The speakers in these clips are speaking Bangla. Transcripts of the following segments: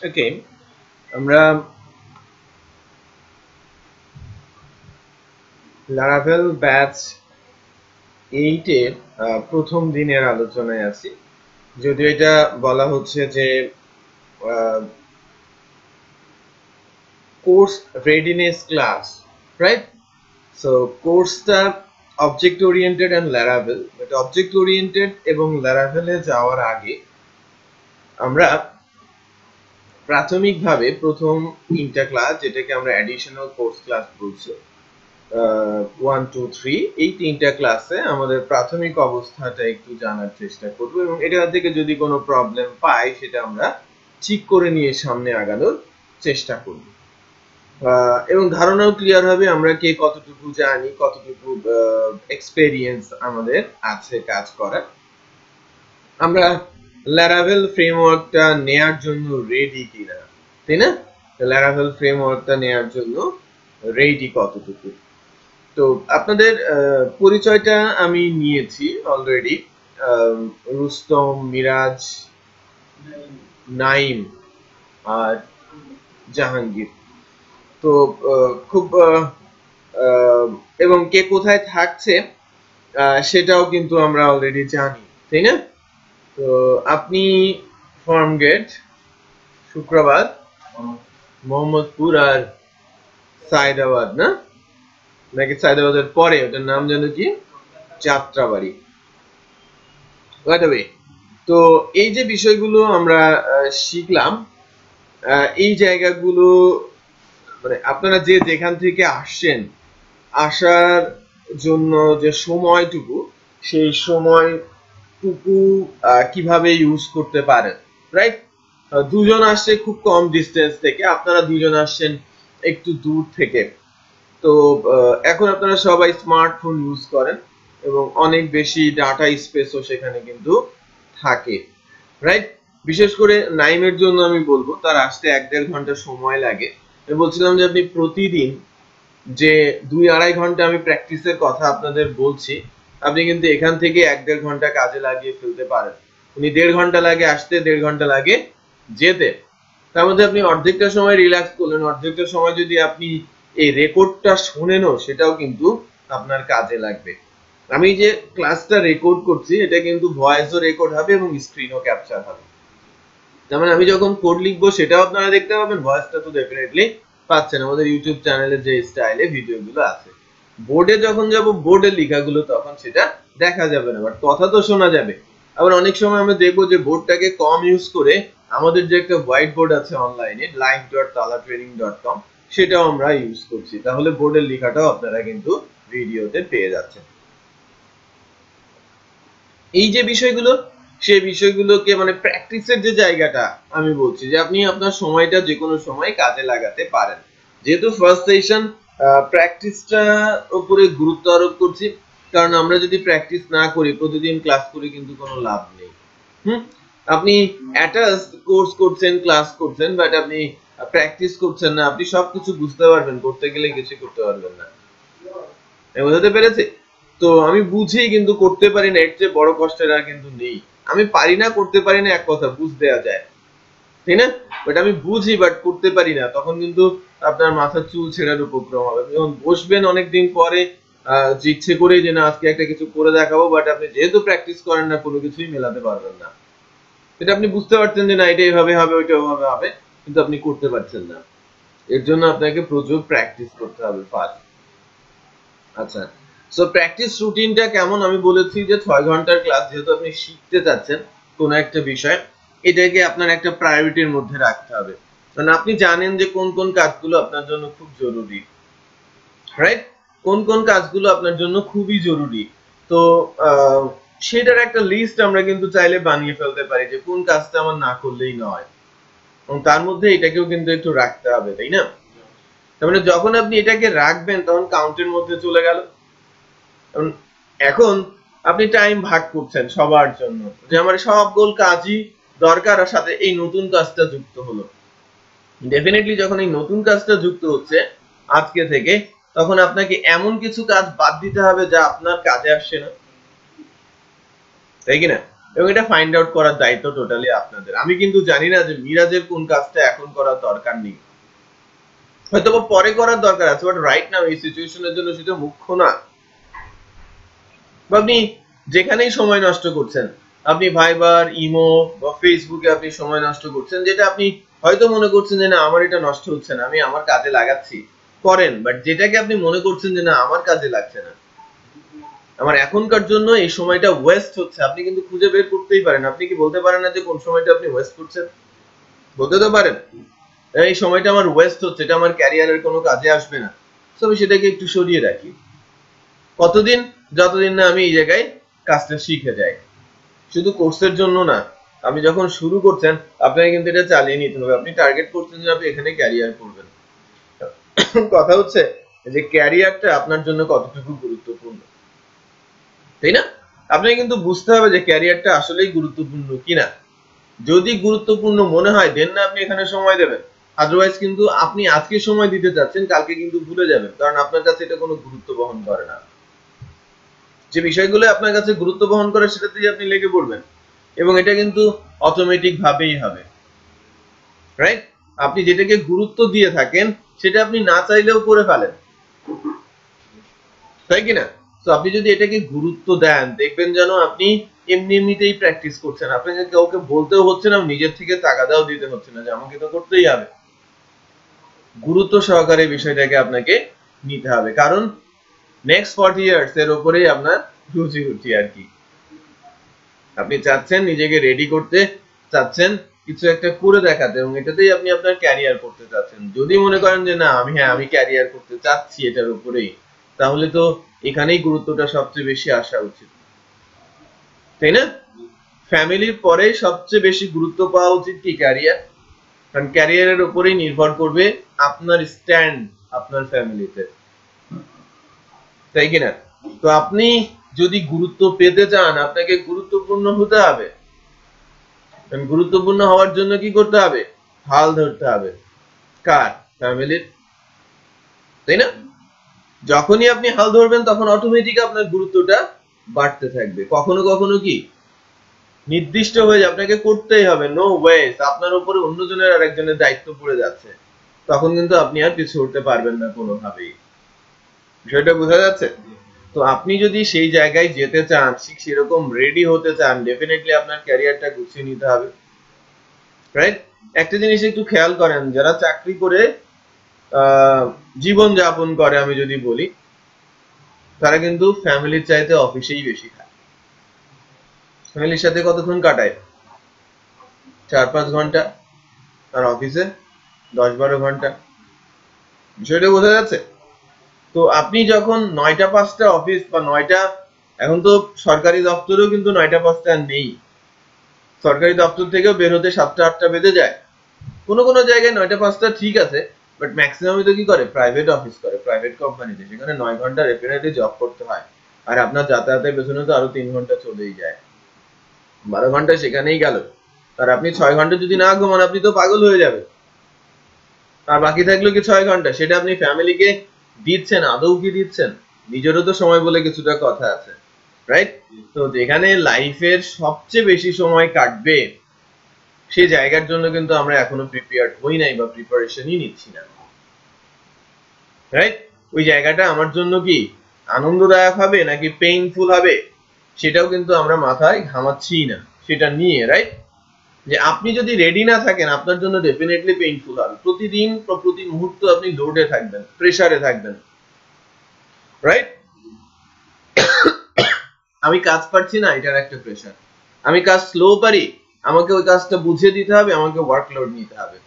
ওকে, আমরা লারাভেল ব্যাচ 8 এর প্রথম দিনের আলোচনায় আছি। যদিও এটা বলা হচ্ছে যে course readiness class, right? So কোর্সটা object oriented and Laravel, but object oriented এবং লারাভেলে যাওয়ার আগে আমরা প্রাথমিকভাবে প্রথম 3টা ক্লাস, যেটাকে আমরা অ্যাডিশনাল কোর্স ক্লাস বলছি, 1 2 3, এই 3টা ক্লাসে আমাদের প্রাথমিক অবস্থাটা একটু জানার চেষ্টা করব এবং এটা থেকে যদি কোনো প্রবলেম পাই সেটা আমরা ঠিক করে নিয়ে সামনে আগানোর চেষ্টা করব এবং ধারণাও ক্লিয়ার হবে আমরা কে কতটুকু জানি, কতটুকু এক্সপেরিয়েন্স আমাদের আছে কাজ করার। আমরা লারাভেল ফ্রেমওয়ার্কটা নেয়ার জন্য রেডি কিনা, তাই না? লারাভেল ফ্রেমওয়ার্কটা নেয়ার জন্য রেডি কতটুকু। তো আপনাদের পরিচয়টা আমি নিয়েছি অলরেডি, রুস্তম, মিরাজ, নাইম আর জাহাঙ্গীর। তো খুব এবং কে কোথায় থাকছে সেটাও কিন্তু আমরা অলরেডি জানি, তাই না? তো আপনি ফার্মগেট, শুক্রবার, মোহাম্মদপুর আর সায়দাবাদ, না নাকি সায়দাবাদের পরে ওটার নাম যেন কি, যাত্রাবাড়ি। তো এই যে বিষয়গুলো আমরা শিখলাম, এই জায়গাগুলো মানে আপনারা যে যেখান থেকে আসছেন, আসার জন্য যে সময়টুকু, সেই সময়টুকু কিভাবে ইউজ করতে পারেন, রাইট? দুজন আসছে খুব কম ডিস্টেন্স থেকে, আপনারা দুজন আসছেন একটু দূর থেকে। তো এখন আপনারা সবাই স্মার্টফোন ইউজ করেন এবং অনেক বেশি ডাটা স্পেসও সেখানে কিন্তু থাকে, রাইট? বিশেষ করে নাইমের জন্য আমি বলবো, তার আসতে 1-1.5 ঘন্টা সময় লাগে। আমি বলছিলাম যে আপনি প্রতিদিন যে 2-2.5 ঘন্টা আমি প্র্যাকটিসের কথা আপনাদের বলছি, আপনি কিন্তু এখান থেকে 1-1.5 ঘন্টা কাজে লাগিয়ে ফেলতে পারেন। উনি 1.5 ঘন্টা লাগে আসতে, 1.5 ঘন্টা লাগে যেতে। তার মধ্যে আপনি অর্ধেকটা সময় রিল্যাক্স করলেন, অর্ধেকটা সময় যদি আপনি এই রেকর্ডটা শোনেনও সেটাও কিন্তু আপনার কাজে লাগবে। আমি যে ক্লাসটা রেকর্ড করছি এটা কিন্তু ভয়েসও রেকর্ড হবে এবং স্ক্রিনও ক্যাপচার হবে। তার মানে আমি যখন কোড লিখবো সেটাও আপনারা দেখতে পাবেন, ভয়েসটা তো ডেফিনেটলি পাচ্ছেন আমাদের ইউটিউব চ্যানেলে যে স্টাইলে ভিডিওগুলো আছে। বোর্ডে যখন যাব, বোর্ডের লেখাগুলো তখন সেটা দেখা যাবে না, বাট কথা তো শোনা যাবে। আবার অনেক সময় আমরা দেখবো যে বোর্ডটাকে কম ইউজ করে আমাদের যে একটা হোয়াইট বোর্ড আছে অনলাইনে live.talatraining.com, সেটাও আমরা ইউজ করছি, তাহলে বোর্ডের লেখাটাও আপনারা কিন্তু ভিডিওতে পেয়ে যাচ্ছেন। এই যে বিষয়গুলো, সেই বিষয়গুলোকে মানে প্র্যাকটিসের যে জায়গাটা আমি বলছি যে আপনি আপনার সময়টা যে কোনো সময় কাজে লাগাতে পারেন। যেহেতু ফার্স্ট সেশন, প্র্যাকটিসটা উপরে গুরুত্ব আরোপ করছি, কারণ আমরা যদি প্র্যাকটিস না করি, প্রতিদিন ক্লাস করে কিন্তু কোনো লাভ নেই। আপনি অ্যাটাচ কোর্স করছেন, ক্লাস করছেন, বাট আপনি প্র্যাকটিস করছেন না, আপনি সবকিছু বুঝতে পারবেন, করতে গেলে কিছু করতে পারবেন না। বুঝতে পেরেছি? তো আমি বুঝি কিন্তু করতে পারি না, এর চেয়ে বড় কষ্টের আর কিন্তু নেই। আমি পারি না, করতে পারি না, এক কথা বুঝ দেওয়া যায়, তাই না? বাট আমি বুঝি বাট করতে পারি না, তখন কিন্তু আপনার মাথার চুল ছেঁড়ার উপক্রম হবে। যখন বসবেন অনেকদিন পরে ইচ্ছে করে যে না আজকে একটা কিছু করে দেখাবো, বাট আপনি যেহেতু প্র্যাকটিস করেন না, কোনো কিছুই মেলাতে পারবেন না। এটা আপনি বুঝতে পারছেন যে না এটা এইভাবে হবে, ওইটা ওইভাবে হবে, কিন্তু আপনি করতে পারছেন না। এর জন্য আপনাকে প্রচুর প্র্যাকটিস করতে হবে ফার্স্ট। আচ্ছা, সো প্র্যাকটিস রুটিনটা কেমন আমি বলেছি যে 6 ঘন্টার ক্লাস, যেহেতু আপনি শিখতে যাচ্ছেন কোন একটা বিষয়, এটাকে আপনার একটা প্রায়োরিটির মধ্যে রাখতে হবে। কারণ আপনি জানেন যে কোন কোন কাজগুলো আপনার জন্য খুব জরুরি, রাইট? কোন কোন কাজগুলো আপনার জন্য খুবই জরুরি। তো সেটার একটা লিস্ট আমরা কিন্তু চাইলে বানিয়ে ফেলতে পারি যে কোন কাজটা আমার না করলেই নয়, এবং তার মধ্যে এটাকেও কিন্তু একটু রাখতে হবে, তাই না? তার মানে যখন আপনি এটাকে রাখবেন তখন কাউন্টের মধ্যে চলে গেল। এখন আপনি টাইম ভাগ করছেন সবার জন্য, যে আমার সবগুলো কাজই দরকার, আর সাথে এই নতুন কাজটা যুক্ত হলো। ডেফিনেটলি যখন এই নতুন কাজটা যুক্ত হচ্ছে আজকে থেকে, তখন আপনাকে এমন কিছু কাজ বাদ দিতে হবে যা আপনার কাজে আসছে না, তাই কিনা? এবং এটা ফাইন্ড আউট করার দায়িত্ব টোটালি আপনাদের। আমি কিন্তু জানি না যে মিরাজের কোন কাজটা এখন করার দরকার নেই, হয়তো পরে করার দরকার আছে, বাট রাইট নাও এই সিচুয়েশনের জন্য সেটা মুখ্য না। আপনি যেখানেই সময় নষ্ট করছেন, আপনি ভাইবার, ইমো বা ফেসবুকে আপনি সময় নষ্ট করছেন, যেটা আপনি হয়তো মনে করছেন যে না আমার এটা নষ্ট হচ্ছে না, আমি আমার কাজে লাগাচ্ছি, করেন, বাট যেটাকে আপনি মনে করছেন যে না আমার কাজে লাগছে না, আমার এখনকার জন্য এই সময়টা ওয়েস্ট হচ্ছে, আপনি কিন্তু খুঁজে বের করতেই পারেন। আপনি কি বলতে পারেন না যে কোন সময়টা আপনি ওয়েস্ট করছেন? বলতে তো পারেন এই সময়টা আমার ওয়েস্ট হচ্ছে, এটা আমার ক্যারিয়ারের কোনো কাজে আসবে না, তো আমি সেটাকে একটু সরিয়ে রাখি। কতদিন? যতদিন না আমি এই জায়গায় কাজটা শিখে যাই। শুধু কোর্সের জন্য না, আপনি যখন শুরু করছেন আপনাকে কিন্তু এটা চালিয়ে নিতে হবে। আপনি টার্গেট করছেন যে আপনি এখানে ক্যারিয়ার করবেন, কথা হচ্ছে যে ক্যারিয়ারটা আপনার জন্য কতটুকু গুরুত্বপূর্ণ, তাই না? আপনাকে কিন্তু বুঝতে হবে যে ক্যারিয়ারটা আসলেই গুরুত্বপূর্ণ কিনা। যদি গুরুত্বপূর্ণ মনে হয় দেন না আপনি এখানে সময় দেবেন, আদারওয়াইজ কিন্তু আপনি আজকে সময় দিতে যাচ্ছেন, কালকে কিন্তু ভুলে যাবেন, কারণ আপনার কাছে এটা কোনো গুরুত্ব বহন করে না। যে বিষয়গুলো আপনার কাছে গুরুত্ব বহন করে সেটাতেই আপনি লেগে পড়বেন, এবং এটা কিন্তু অটোমেটিক ভাবেই হবে, রাইট? আপনি যেটাকে গুরুত্ব দিয়ে থাকেন সেটা আপনি না চাইলেও করে ফেলেন, তাই কিনা? তো আপনি যদি এটাকে গুরুত্ব দেন, দেখবেন যেন আপনি এমনি এমনিতেই প্র্যাকটিস করছেন, আপনাকে কাউকে বলতেও হচ্ছে না, নিজের থেকে তাগাদাও দিতে হচ্ছে না যে আমাকে তো করতেই হবে। গুরুত্ব সহকারে বিষয়টাকে আপনাকে নিতে হবে, কারণ নেক্সট 40 ইয়ার্স এর উপরেই আপনার রুজি রুটি আর কি। আপনি চাচ্ছেন নিজেকে রেডি করতে, চাচ্ছেন কিছু একটা করে দেখাতে, এবং এটাতেই আপনি আপনার ক্যারিয়ার করতে চাচ্ছেন। যদি মনে করেন যে না আমি ক্যারিয়ার করতে চাচ্ছি এটার উপরেই, তাহলে তো এখানেই গুরুত্বটা সবচেয়ে বেশি আসা উচিত, তাই না? ফ্যামিলির পরে সবচেয়ে বেশি গুরুত্ব পাওয়া উচিত কি? ক্যারিয়ার। কারণ ক্যারিয়ারের উপরেই নির্ভর করবে আপনার স্ট্যান্ড আপনার ফ্যামিলিতে, তাই কিনা? তো আপনি যদি গুরুত্ব পেতে চান, আপনাকে গুরুত্বপূর্ণ হতে হবে। গুরুত্বপূর্ণ হওয়ার জন্য কি করতে হবে? হাল ধরতে হবে। কার? ফ্যামিলির, তাই না? যখনই আপনি হাল ধরবেন তখন অটোমেটিক আপনার গুরুত্বটা বাড়তে থাকবে। কখনো কখনো কি নির্দিষ্ট হয়ে আপনাকে করতেই হবে, নো ওয়েস, আপনার উপরে অন্যজনের আর একজনের দায়িত্ব পড়ে যাচ্ছে, তখন কিন্তু আপনি আর পিছু উঠতে পারবেন না কোনোভাবেই। বিষয়টা বোঝা যাচ্ছে? তো আপনি যদি সেই জায়গায় যেতে চান, ঠিক সেরকম রেডি হতে চান, ডেফিনেটলি আপনার ক্যারিয়ারটা গুছিয়ে নিতে হবে, রাইট? একটা জিনিস একটু খেয়াল করেন, যারা চাকরি করে জীবন যাপন করে, আমি যদি বলি, তারা কিন্তু ফ্যামিলির চাইতে অফিসেই বেশি খায়। ফ্যামিলির সাথে কতক্ষণ কাটায়? 4-5 ঘন্টা, আর অফিসে 10-12 ঘন্টা। বিষয়টা বোঝা যাচ্ছে? তো আপনি যখন 9টা 5টা অফিস, বা 9টা, এখন তো সরকারি দপ্তরেও কিন্তু 9টা 5টা নেই, সরকারি দপ্তর থেকেও বের হতে 7টা 8টা বেজে যায়। কোনো কোনো জায়গায় 9টা 5টা ঠিক আছে, বাট ম্যাক্সিমামই তো কি করে? প্রাইভেট অফিস করে, প্রাইভেট কোম্পানিতে, সেখানে 9 ঘন্টা ডেফিনেটলি জব করতে হয়, আর আপনার যাতায়াতের পেছনে তো আরো 3 ঘন্টা চলেই যায়, 12 ঘন্টা সেখানেই গেল। আর আপনি 6 ঘন্টা যদি না ঘুমান, আপনি তো পাগল হয়ে যাবেন। আর বাকি থাকলো কি 6 ঘন্টা, সেটা আপনি ফ্যামিলিকে দিচ্ছেন? আদৌ কি দিচ্ছেন? নিজেরও তো সময় বলে কিছুটা কথা আছে, রাইট? তো যেখানে লাইফের সবচেয়ে বেশি সময় কাটবে, সেই জায়গার জন্য কিন্তু আমরা এখনো প্রিপেয়ার্ড হই নাই, বা প্রিপারেশনই নিচ্ছি না, রাইট? ওই জায়গাটা আমার জন্য কি আনন্দদায়ক হবে নাকি পেইনফুল হবে, সেটাও কিন্তু আমরা মাথায় ঘামাচ্ছি না সেটা নিয়ে, রাইট? যে আপনি যদি রেডি না থাকেন, আপনার জন্য ডেফিনেটলি পেইনফুল হবে। প্রতিদিন প্রতি মুহূর্ত আপনি লোডে থাকবেন, প্রেসারে থাকবেন, রাইট? আমি কাজ পারছি না, এটার একটা প্রেসার। আমি কাজ স্লো পারি, আমাকে ওই কাজটা বুঝিয়ে দিতে হবে, আমাকে ওয়ার্কলোড নিতে হবে,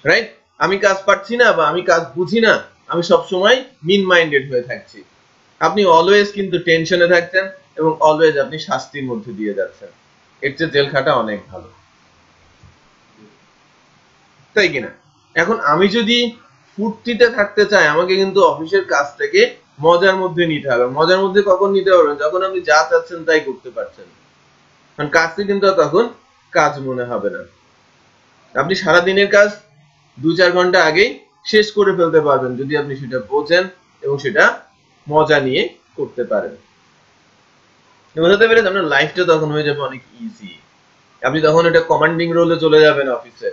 রাইট? আমি কাজ পারছি না, বা আমি কাজ বুঝি না, আমি সব সময় মিন মাইন্ডেড হয়ে থাকছি, আপনি অলওয়েজ কিন্তু টেনশনে থাকছেন, এবং অলওয়েজ আপনি শাস্তির মধ্যে দিয়ে যাচ্ছেন। এর চেয়ে জেল খাটা অনেক ভালো, তাই কিনা? এখন আমি যদি ফুর্তিতে থাকতে চাই, আমাকে কিন্তু অফিসের কাজটাকে মজার মধ্যে নিতে হবে। মজার মধ্যে কখন নিতে পারবেন? যখন আপনি যা চাচ্ছেন তাই করতে পারছেন, কারণ কাজটি কিন্তু তখন কাজ মনে হবে না। আপনি সারা দিনের কাজ 2-4 ঘন্টা আগেই শেষ করে ফেলতে পারবেন, যদি আপনি সেটা বোঝেন এবং সেটা মজা নিয়ে করতে পারেন, বোঝাতে পেরেছি? আপনার লাইফটা তখন হয়ে যাবে অনেক ইজি। আপনি তখন এটা কমান্ডিং রোলে চলে যাবেন অফিসে,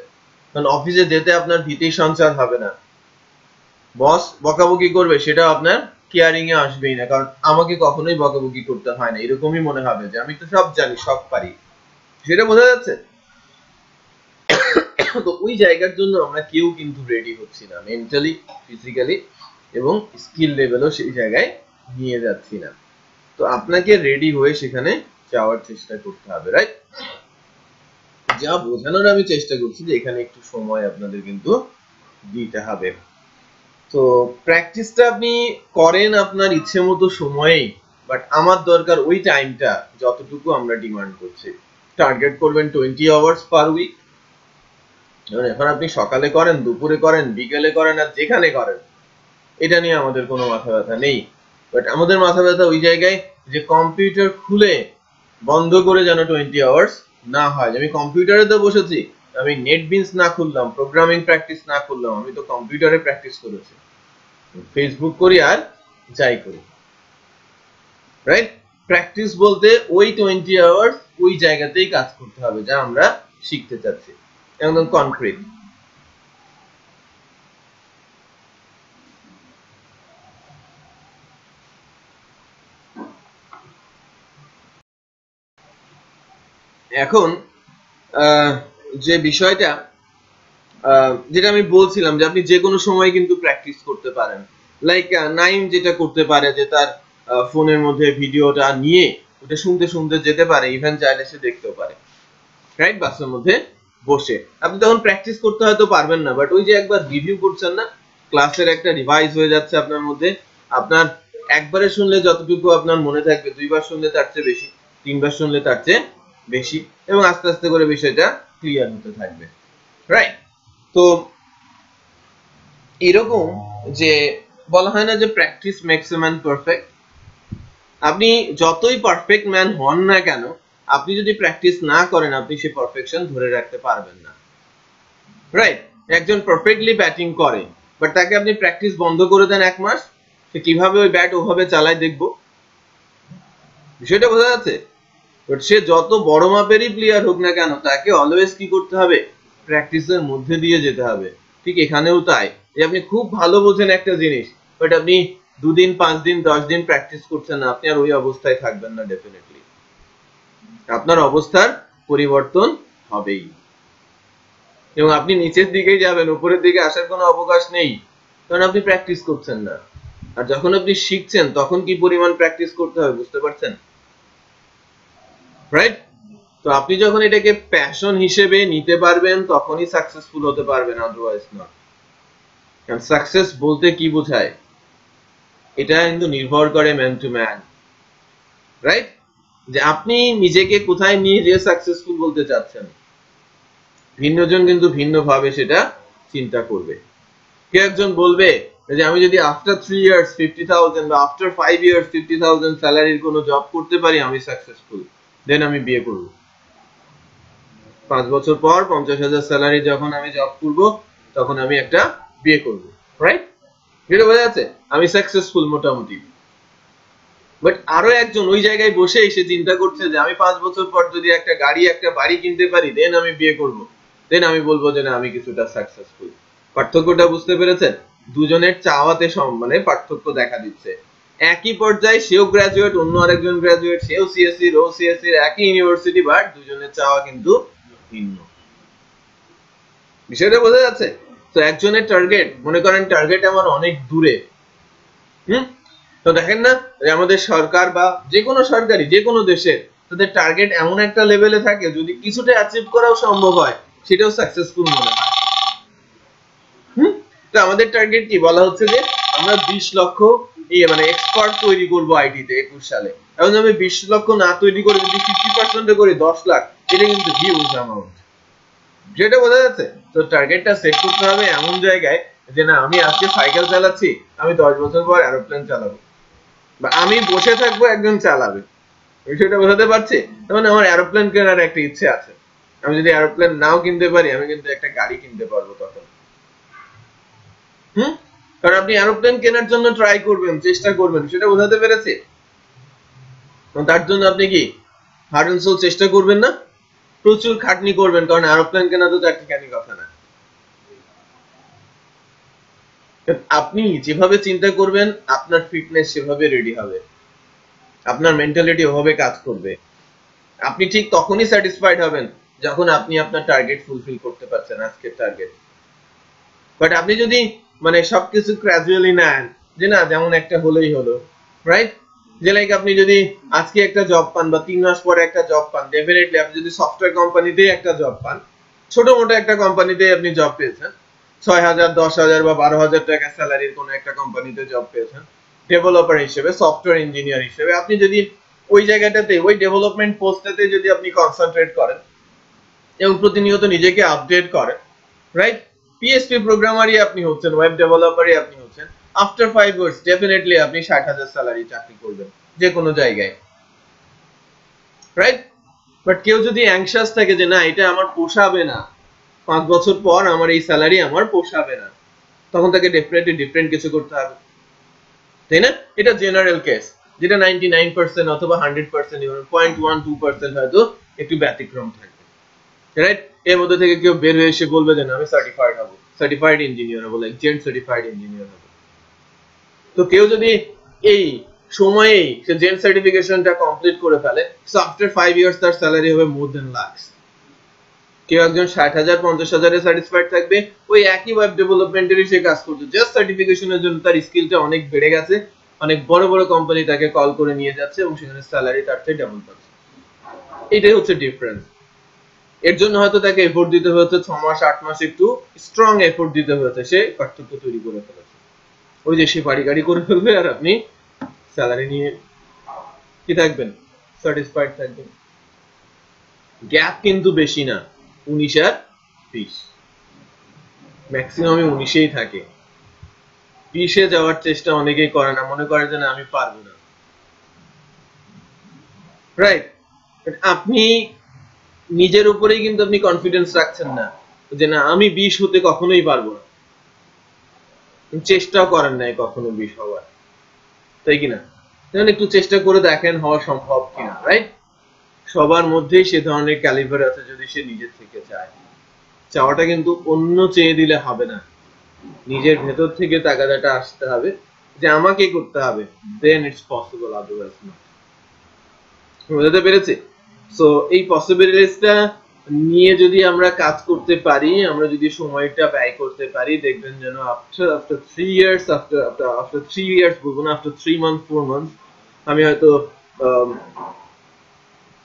কারণ অফিসে যেতে আপনার ভীতি সঞ্চার হবে না। বস বকাবকি করবে সেটা আপনার কেয়ারিং এ আসবেই না, কারণ আমাকে কখনোই বকাবকি করতে হয় না, এরকমই মনে হবে যে আমি তো সব জানি, সব পারি। সেটা বোঝা যাচ্ছে? তো ওই জায়গার জন্য আমরা কেউ কিন্তু রেডি হচ্ছি না, মেন্টালি, ফিজিক্যালি এবং স্কিল লেভেলও সেই জায়গায় নিয়ে যাচ্ছি না। তো আপনাকে রেডি হয়ে সেখানে যাওয়ার চেষ্টা করতে হবে, রাইট? যা বোঝানোর আমি চেষ্টা করছি যে এখানে একটু সময় আপনাদের কিন্তু দিতে হবে। তো প্র্যাকটিসটা আপনি করেন আপনার ইচ্ছে মতো সময়েই, বাট আমার দরকার ওই টাইমটা যতটুকু আমরা ডিমান্ড করছি। টার্গেট করবেন 20 আওয়ার্স পার উইক। এখন আপনি সকালে করেন, দুপুরে করেন, বিকেলে করেন, আর যেখানে করেন, এটা নিয়ে আমাদের কোনো মাথা ব্যথা নেই। বাট আমাদের মাথা ব্যথা ওই জায়গায় যে কম্পিউটার খুলে বন্ধ করে যেন 20 আওয়ার্স না হয়। আমি কম্পিউটারে তো বসেছি, আমি নেটবিনস না খুললাম, প্রোগ্রামিং প্র্যাকটিস না করলাম, আমি তো কম্পিউটারে প্র্যাকটিস করেছি, ফেসবুক করি আর যাই করি, রাইট? প্র্যাকটিস বলতে ওই 20 আওয়ার্স ওই জায়গাতেই কাজ করতে হবে যা আমরা শিখতে চাচ্ছি, একদম কনক্রিট। এখন যে বিষয়টা যেটা আমি বলছিলাম যে আপনি যে কোনো সময় কিন্তু প্র্যাকটিস করতে পারেন। লাইক নাইম যেটা করতে পারে যে তার ফোনের মধ্যে ভিডিওটা নিয়ে ওটা শুনতে শুনতে যেতে পারে, ইভেন চাইলে সে দেখতেও পারে, রাইট? বাসের মধ্যে বসে আপনি তখন প্র্যাকটিস করতে হয়তো পারবেন না, বাট ওই যে একবার রিভিউ করছেন না, ক্লাসের একটা রিভাইজ হয়ে যাচ্ছে আপনার মধ্যে। আপনার একবারে শুনলে যতটুকু আপনার মনে থাকবে, দুইবার শুনলে তার চেয়ে বেশি, তিনবার শুনলে তার চেয়ে বেশি, এবং আস্তে আস্তে করে বিষয়টা ক্লিয়ার হতে থাকবে, রাইট? তো এরকম যে বলা হয় না যে practice makes a man perfect. আপনি যতই পারফেক্ট ম্যান হন না কেন, আপনি যদি প্র্যাকটিস না করেন আপনি সেই পারফেকশন ধরে রাখতে পারবেন না, রাইট? একজন পারফেক্টলি ব্যাটিং করে, বাট তাকে আপনি প্র্যাকটিস বন্ধ করে দেন 1 মাস, সে কিভাবে ওই ব্যাট ওভাবে চালায় দেখবো? বিষয়টা বোঝা যাচ্ছে? বাট সে যত বড় মাপেরই প্লেয়ার হোক না কেন, তাকে অলওয়েজ কি করতে হবে? প্র্যাকটিসের মধ্যে দিয়ে যেতে হবে। ঠিক এখানেও তাই, যে আপনি খুব ভালো বোঝেন একটা জিনিস, বাট আপনি 2 দিন 5 দিন 10 দিন প্র্যাকটিস করছেন না, আপনি আর ওই অবস্থায় থাকবেন না ডেফিনেটলি। আপনার অবস্থার পরিবর্তন হবেই, এবং আপনি নিচের দিকেই যাবেন, উপরের দিকে আসার কোনো অবকাশ নেই, কারণ আপনি প্র্যাকটিস করছেন না। আর যখন আপনি শিখছেন তখন কি পরিমাণ প্র্যাকটিস করতে হবে বুঝতে পারছেন, রাইট? তো আপনি যখন এটাকে প্যাশন হিসেবে নিতে পারবেন তখনই সাকসেসফুল হতে পারবেন, আদারওয়াইজ নট। কারণ সাকসেস বলতে কি বোঝায় এটা কিন্তু নির্ভর করে ম্যান টু ম্যান, রাইট? যে আপনি নিজেকে কোথায় নিয়ে যে সাকসেসফুল বলতে চাচ্ছেন, ভিন্নজন কিন্তু ভিন্নভাবে সেটা চিন্তা করবে। কেউ একজন বলবে যে আমি যদি আফটার 3 ইয়ার্স 50,000 বা আফটার 5 ইয়ার্স 50,000 স্যালারির কোনো জব করতে পারি আমি সাকসেসফুল, দেন আমি বিয়ে করব। 5 বছর পর 50,000 স্যালারি যখন আমি জব করব তখন আমি একটা বিয়ে করব, রাইট? যেটা বোঝা যাচ্ছে আমি সাকসেসফুল মোটামুটি। বাট আরো একজন ওই জায়গায় বসে এসে চিন্তা করছে যে আমি 5 বছর পর যদি একটা গাড়ি একটা বাড়ি কিনতে পারি দেন আমি বিয়ে করব, দেন আমি বলবো যে না আমি কিছুটা সাকসেসফুল। পার্থক্যটা বুঝতে পেরেছেন? দুজনের চাওয়াতে মানে পার্থক্য দেখা দিচ্ছে। একই পর্যায়ে সেও গ্রাজুয়েট, অন্য আরেকজন গ্রাজুয়েট, সেও সিএসসি ও সিএসসি একই ইউনিভার্সিটি, বাট দুজনের চাওয়া কিন্তু ভিন্ন। বিষয়টা বোঝা যাচ্ছে? তো একজনের টার্গেট, মনে করেন টার্গেট আমার অনেক দূরে, তো দেখেন না যে আমাদের সরকার বা যে কোনো সরকারি যে কোনো দেশের তাদের টার্গেট এমন একটা লেভেলে থাকে যদি কিছুটা অ্যাচিভ করাও সম্ভব হয় সেটাও সাকসেসফুল মনে হয়। তো আমাদের টার্গেট কি বলা হচ্ছে যে আমরা 20 লক্ষ মানে এক্সপার্ট তৈরি করব আইটিতে 21 সালে। এখন আমি 20 লক্ষ না তৈরি করে যদি 50% করি 10 লাখ, এটা কিন্তু হিউজ অ্যামাউন্ট। যেটা বোঝা যাচ্ছে? তো টার্গেটটা সেট করতে হবে এমন জায়গায় যে না আমি আজকে সাইকেল চালাচ্ছি, আমি 10 বছর পর এরোপ্লেন চালাবো, বা আমি বসে থাকবো একজন চালাবে। বিষয়টা বোঝাতে পারছি? তখন আমার এরোপ্লেন কেনার একটা ইচ্ছে আছে। আমি যদি এরোপ্লেন নাও কিনতে পারি আমি কিন্তু একটা গাড়ি কিনতে পারবো তখন। কারণ আপনি এরোপ্লেন কেনার জন্য ট্রাই করবেন, চেষ্টা করবেন, সেটা বোঝাতে পেরেছি? তার জন্য আপনি কি হার্ড এন্ড সোল চেষ্টা করবেন না, প্রচুর খাটনি করবেন, কারণ এরোপ্লেন কেনা তো চারটিখানি কথা না। আপনি যেভাবে চিন্তা করবেন আপনার ফিটনেস সেভাবে রেডি হবে, আপনার মেন্টালিটি ওভাবে কাজ করবে। আপনি ঠিক তখনই স্যাটিসফাইড হবেন যখন আপনি আপনার টার্গেট ফুলফিল করতে পারছেন, আজকের টার্গেট। বাট আপনি যদি মানে সবকিছু গ্র্যাজুয়ালি নেন, যে না যেমন একটা হলেই হলো, রাইট? যে লাইক আপনি যদি আজকে একটা জব পান বা 3 মাস পরে একটা জব পান, ডেফিনেটলি আপনি যদি সফটওয়্যার কোম্পানিতে একটা জব পান, ছোট মোটো একটা কোম্পানিতে আপনি জব পেয়েছেন, 6,000 10,000 বা 12,000 টাকা স্যালারির কোনো একটা কোম্পানিতে জব পেয়েছেন ডেভেলপার হিসেবে, সফটওয়্যার ইঞ্জিনিয়ার হিসেবে, আপনি যদি ওই জায়গাটাতে ওই ডেভেলপমেন্ট পোস্টটাতে যদি আপনি কনসেন্ট্রেট করেন এবং প্রতিনিয়ত নিজেকে আপডেট করেন, রাইট? পিএইচপি প্রোগ্রামারই আপনি হচ্ছেন, ওয়েব ডেভেলপারই আপনি হচ্ছেন, আফটার 5 ইয়ার্স ডেফিনেটলি আপনি 60,000 স্যালারি চাকরি করবেন যে কোনো জায়গায়, রাইট? বাট কেউ যদি অ্যাংশাস থাকে যে না এটা আমার পোষাবে না, 5 বছর পর আমার এই স্যালারি আমার পোষাবে না, তখন তাকে ডেফিনেটলি ডিফারেন্ট কিছু করতে হবে, তাই না? এটা জেনারেল কেস, যেটা 99% অথবা 100%, 0.12% হয়তো একটু ব্যতিক্রম থাকবে, রাইট? এর মধ্যে থেকে কেউ বের হয়ে এসে বলবে যে না আমি সার্টিফাইড হব, সার্টিফাইড ইঞ্জিনিয়ার হব, লাইক জেন সার্টিফাইড ইঞ্জিনিয়ার হব। তো কেউ যদি এই সময়েই সে জেন সার্টিফিকেশনটা কমপ্লিট করে ফেলে, সো আফটার 5 ইয়ার্স তার স্যালারি হবে মোর দেন লাখস। কেউ একজন 60,000 50,000 স্যাটিসফাইড থাকবে, ওই একই ওয়েব ডেভেলপমেন্টেরই সে কাজ করছে, জাস্ট সার্টিফিকেশনের জন্য তার স্কিলটা অনেক বেড়ে গেছে, অনেক বড় বড় কোম্পানি তাকে কল করে নিয়ে যাচ্ছে এবং সেখানে স্যালারি তার থেকে ডাবল পাচ্ছে। এটাই হচ্ছে ডিফারেন্স। এর জন্য হয়তো তাকে এফোর্ট দিতে হয়েছে 6 মাস 8 মাস, একটু স্ট্রং এফোর্ট দিতে হয়েছে, সে পার্থক্য তৈরি করে ফেলেছে। ওই যে সে বাড়ি গাড়ি করে ফেলবে আর আপনি স্যালারি নিয়ে কি থাকবেন, স্যাটিসফাইড থাকবেন। গ্যাপ কিন্তু বেশি না, 19 আর 20, ম্যাক্সিমামে 19এই থাকে। 20-এ যাওয়ার চেষ্টা অনেকেই করে না, মনে করে যে না আমি পারবো না, রাইট? আপনি নিজের উপরেই কিন্তু আপনি কনফিডেন্স রাখছেন না যে না আমি 20 হতে কখনোই পারবো না, চেষ্টাও করেন নাই কখনো 20 হওয়ার, তাই কিনা? তাহলে একটু চেষ্টা করে দেখেন হওয়া সম্ভব কিনা, রাইট? সবার মধ্যেই সে ধরনের ক্যালিবার আছে যদি সে নিজের থেকে চায়। চাওয়াটা কিন্তু অন্য চেয়ে দিলে হবে না, নিজের ভেতর থেকে তাগাদাটা আসতে হবে যে আমাকে করতে হবে, দেন ইটস পসিবল, আদারওয়াইজ নট। বুঝতে পেরেছি? সো এই পসিবিলিটিসটা নিয়ে যদি আমরা কাজ করতে পারি, আমরা যদি সময়টা ব্যয় করতে পারি, দেখবেন যেন আফটার 3 ইয়ার্স, আফটার 3 ইয়ার্স বলবো না, আফটার 3 মান্থ 4 মান্থ আমি হয়তো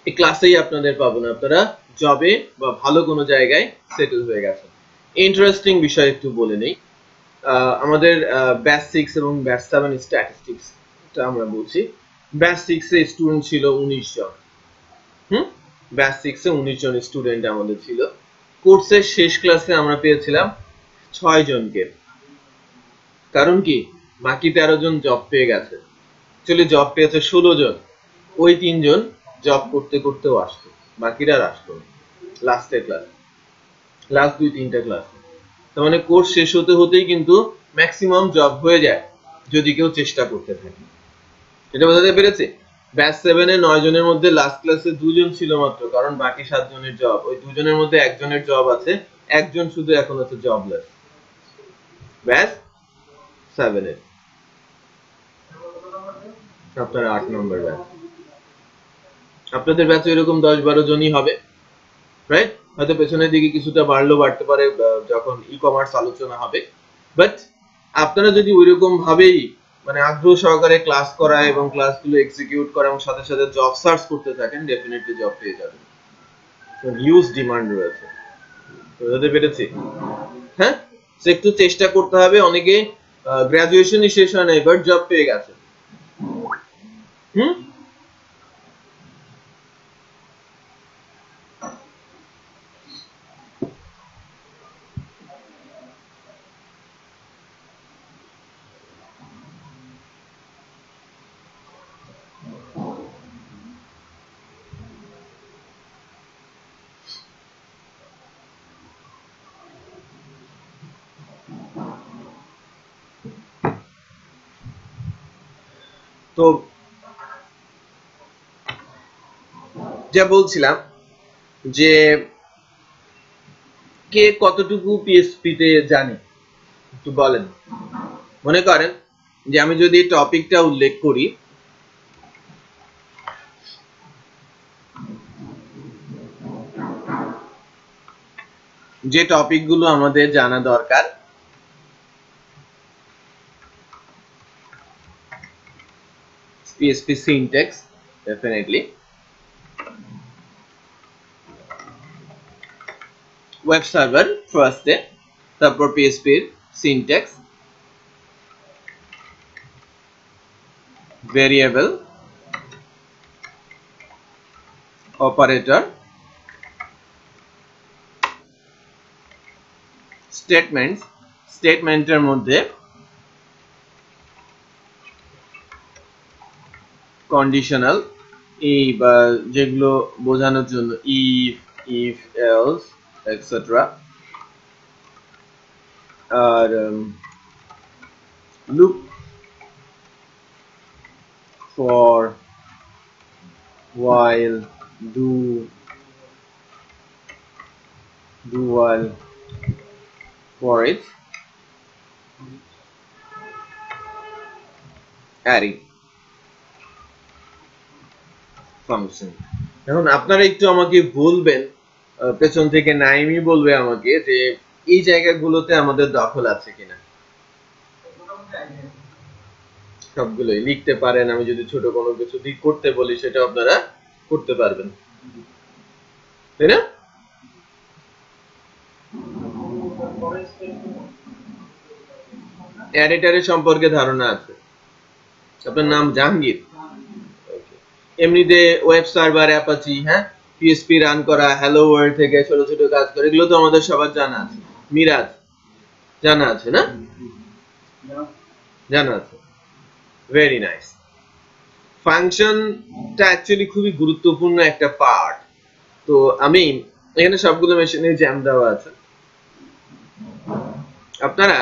এই ক্লাসেই আপনাদের পাবো না, আপনারা জবে বা ভালো কোনো জায়গায় সেটেল হয়ে গেছেন। ইন্টারেস্টিং বিষয় একটু বলে নেই, আমাদের ব্যাচ 6 এবং ব্যাচ 7 স্ট্যাটিস্টিক্স এটা আমরা বলছি। ব্যাচ 6 এ স্টুডেন্ট ছিল 19 জন, ব্যাচ 6 এ 19 জন স্টুডেন্ট আমাদের ছিল। কোর্সের শেষ ক্লাসে আমরা পেয়েছিলাম 6 জনকে, কারণ কি বাকি 13 জন জব পেয়ে গেছে, চলে জব পেয়েছে 16 জন, ওই 3 জন জব করতে করতেও আসতো, বাকিরা আর আসতো না লাস্টের ক্লাস, লাস্ট 2-3টা ক্লাস। তার মানে কোর্স শেষ হতে হতেই কিন্তু ম্যাক্সিমাম জব হয়ে যায় যদি কেউ চেষ্টা করতে থাকে। এটা বোঝাতে পেরেছি? ব্যাচ 7 এ 9 জনের মধ্যে লাস্ট ক্লাসে 2 জন ছিল মাত্র, কারণ বাকি 7 জনের জব, ওই 2 জনের মধ্যে একজনের জব আছে, একজন শুধু এখন আছে জবলেস। ব্যাচ 7 এ আপনার 8 নম্বর ব্যাচ, আপনাদের ব্যাচে এরকম 10-12 জনই হবে, রাইট? হয়তো পেছনের দিকে কিছুটা বাড়লেও বাড়তে পারে যখন ই কমার্স আলোচনা হবে। বাট আপনারা যদি ওইরকম ভাবেই মানে আগ্রহ সহকারে ক্লাস করা এবং ক্লাসগুলো এক্সিকিউট করা এবং সাথে সাথে জব সার্চ করতে থাকেন, ডেফিনেটলি জব পেয়ে যাবেন, হিউজ ডিমান্ড রয়েছে। বুঝতে পেরেছি? হ্যাঁ, একটু চেষ্টা করতে হবে। অনেকে গ্রাজুয়েশনই শেষ হয় নাই বাট জব পেয়ে গেছে। হুম, তো যা বলছিলাম যে কে কতটুকু পিএসপি তে জানে একটু বলেন। মনে করেন যে আমি যদি টপিকটা উল্লেখ করি, যে টপিকগুলো আমাদের জানা দরকার, PHP syntax definitely, web server first এ, তারপর PHP এর syntax, variable, operator, স্টেটমেন্টের মধ্যে কন্ডিশনাল, এই বা যেগুলো বোঝানোর জন্য if else এটসেট্রা, আর loop for, while, do while, for it, array function. এখন আপনারা একটু আমাকে বলবেন, পেছন থেকে নাইমি বলবে আমাকে যে এই জায়গাগুলোতে আমাদের দখল আছে কিনা। সবগুলোই লিখতে পারেন, আমি যদি ছোট কোনো কিছু দিক করতে বলি সেটা আপনারা করতে পারবেন, তাই না? এডিটরের সম্পর্কে ধারণা আছে? আপনার নাম জাহাঙ্গীর? এমনিতে ওয়েব সার্ভার, অ্যাপাচি, হ্যাঁ, পিএসপি রান করা, হ্যালো ওয়ার্ল্ড থেকে ছোট ছোট কাজ করে, এগুলো তো আমাদের সবার জানা আছে। মিরাজ জানা আছে না? জানা আছে, ভেরি নাইস। ফাংশনটা অ্যাকচুয়ালি খুবই গুরুত্বপূর্ণ একটা পার্ট। তো আমি এখানে সবগুলো মেশিনে জ্যাম দেওয়া আছে, আপনারা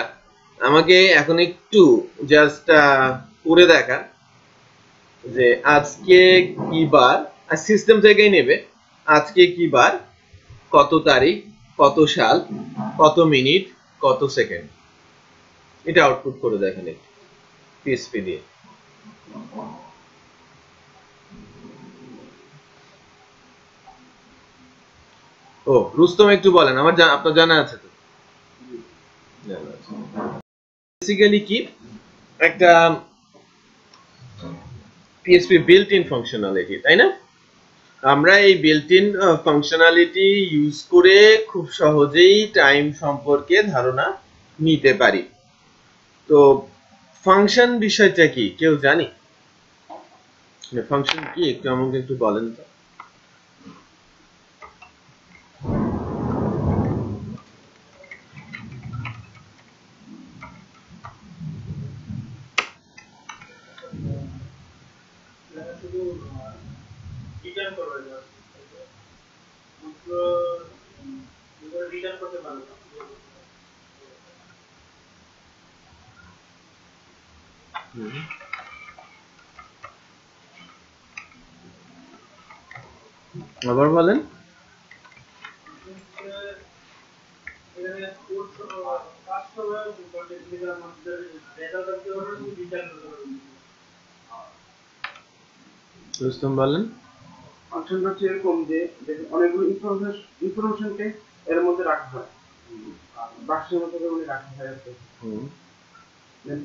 আমাকে এখন একটু জাস্ট করে দেখান যে আজকে কি বার, আর সিস্টেম থেকেই নেবে, আজকে কি বার, কত তারিখ, কত সাল, কত মিনিট, কত সেকেন্ড, এটা আউটপুট করে দেখেন পিএসপি দিয়ে। ও রুস্তম একটু বলেন, আমার আপনার জানা আছে তো? বেসিক্যালি কি একটা পিএসপি বিল্ট ইন ফাংশনালিটি, তাই না? আমরা এই বিল্ট ইন ফাংশনালিটি ইউজ করে খুব সহজেই টাইম সম্পর্কে ধারণা নিতে পারি। তো ফাংশন বিষয়টা কি কেউ জানি? ফাংশন কি একটু আমাকে একটু বলেন তো। আবার বলেন। রুস্তম বলেন। ফাংশনটা হচ্ছে এরকম যে অনেকগুলো ইনফরমেশনকে এর মধ্যে রাখা হয়, বাক্সের মধ্যে করে রাখা হয় আর কি।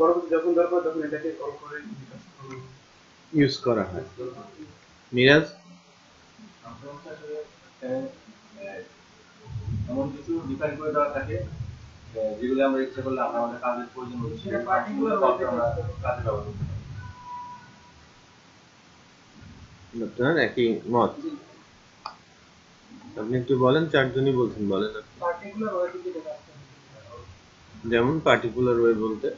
পরবর্তী যখন দরকার তখন এটাকে কল করে ইউজ করা হয়। মিরাজ? এমন কিছু ডিফাইন করে দেওয়া থাকে যেগুলো আমরা ইচ্ছা করলে আমরা আমাদের কাজের প্রয়োজন হচ্ছে আমরা কাজে ব্যবহার করতে পারি। আপনার একই মত? আপনি একটু বলেন, চারজনই বলছেন, বলেন। যেমন পার্টিকুলার ওয়ে বলতে